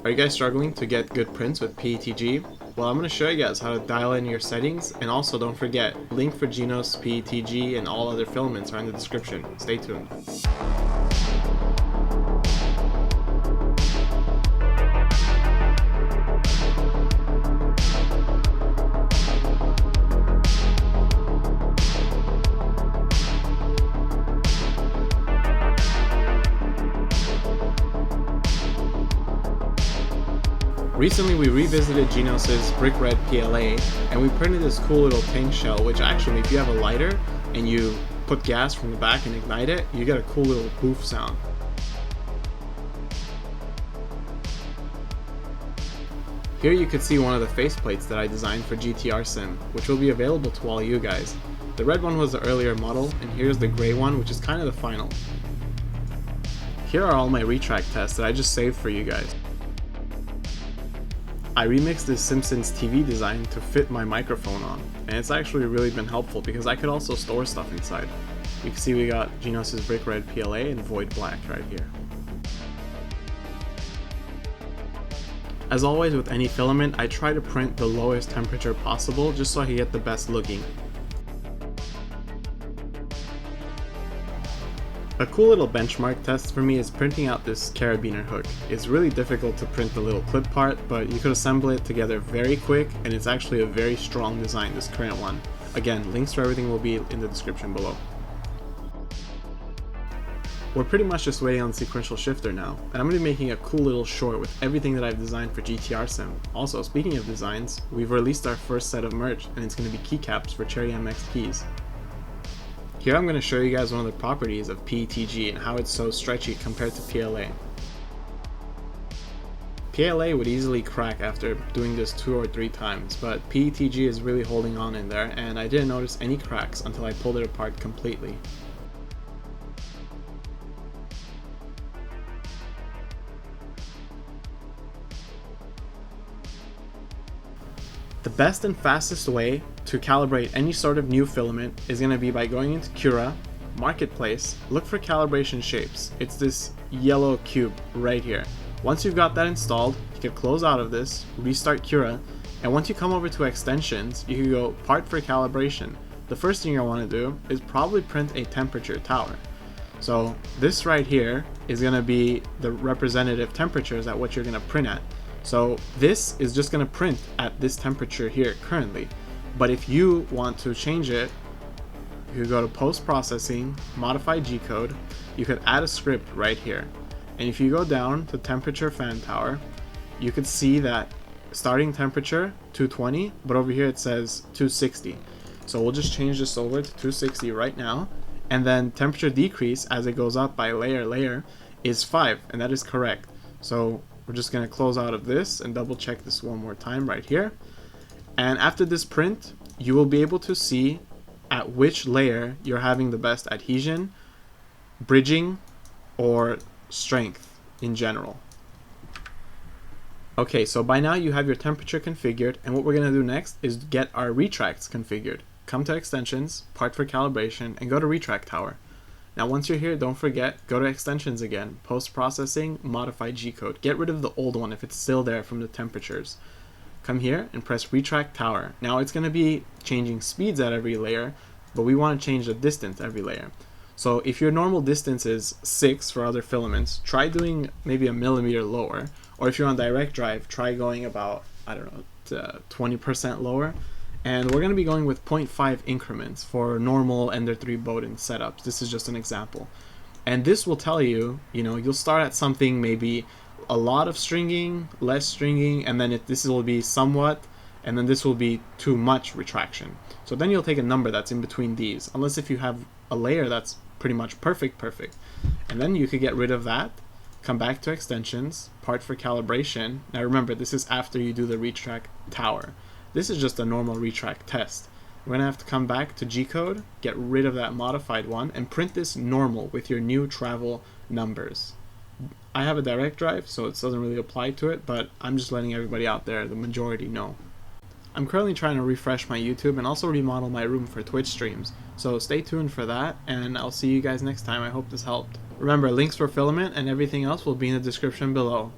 Are you guys struggling to get good prints with PETG? Well, I'm going to show you guys how to dial in your settings, and also don't forget, link for Jinos, PETG, and all other filaments are in the description. Stay tuned. Recently we revisited Jinos' brick red PLA and we printed this cool little tank shell, which actually, if you have a lighter and you put gas from the back and ignite it, you get a cool little poof sound. Here you can see one of the faceplates that I designed for GTR Sim, which will be available to all you guys. The red one was the earlier model, and here's the gray one, which is kind of the final. Here are all my retract tests that I just saved for you guys. I remixed this Simpsons TV design to fit my microphone on, and it's actually really been helpful because I could also store stuff inside. You can see we got Jinos' brick red PLA and void black right here. As always with any filament, I try to print the lowest temperature possible just so I can get the best looking. A cool little benchmark test for me is printing out this carabiner hook. It's really difficult to print the little clip part, but you could assemble it together very quick, and it's actually a very strong design, this current one. Again, links for everything will be in the description below. We're pretty much just waiting on the sequential shifter now, and I'm going to be making a cool little short with everything that I've designed for GTR Sim. Also, speaking of designs, we've released our first set of merch, and it's going to be keycaps for Cherry MX keys. Here I'm going to show you guys one of the properties of PETG and how it's so stretchy compared to PLA. PLA would easily crack after doing this 2 or 3 times, but PETG is really holding on in there, and I didn't notice any cracks until I pulled it apart completely. The best and fastest way to calibrate any sort of new filament is going to be by going into Cura, Marketplace, look for calibration shapes. It's this yellow cube right here. Once you've got that installed, you can close out of this, restart Cura, and once you come over to extensions, you can go part for calibration. The first thing I want to do is probably print a temperature tower. So this right here is going to be the representative temperatures at what you're going to print at. So this is just going to print at this temperature here currently, but if you want to change it, you could go to post-processing, modify G-code, you could add a script right here, and if you go down to temperature fan tower, you could see that starting temperature 220, but over here it says 260. So we'll just change this over to 260 right now, and then temperature decrease as it goes up by layer is 5, and that is correct. So we're just going to close out of this and double check this one more time right here. And after this print, you will be able to see at which layer you're having the best adhesion, bridging, or strength in general. Okay, so by now you have your temperature configured, and what we're going to do next is get our retracts configured. Come to extensions, part for calibration, and go to retract tower. Now once you're here, don't forget, go to extensions again, post-processing, modify G-code. Get rid of the old one if it's still there from the temperatures. Come here and press retract tower. Now it's going to be changing speeds at every layer, but we want to change the distance every layer. So if your normal distance is 6 for other filaments, try doing maybe a millimeter lower, or if you're on direct drive, try going about, I don't know, 20% lower. And we're going to be going with 0.5 increments for normal Ender 3 Bowden setups. This is just an example. And this will tell you, you'll start at something maybe a lot of stringing, less stringing, and then this will be somewhat, and then this will be too much retraction. So then you'll take a number that's in between these, unless if you have a layer that's pretty much perfect. And then you could get rid of that, come back to extensions, part for calibration. Now remember, this is after you do the retract tower. This is just a normal retract test. We're going to have to come back to G-code, get rid of that modified one, and print this normal with your new travel numbers. I have a direct drive, so it doesn't really apply to it, but I'm just letting everybody out there, the majority, know. I'm currently trying to refresh my YouTube and also remodel my room for Twitch streams, so stay tuned for that, and I'll see you guys next time. I hope this helped. Remember, links for filament and everything else will be in the description below.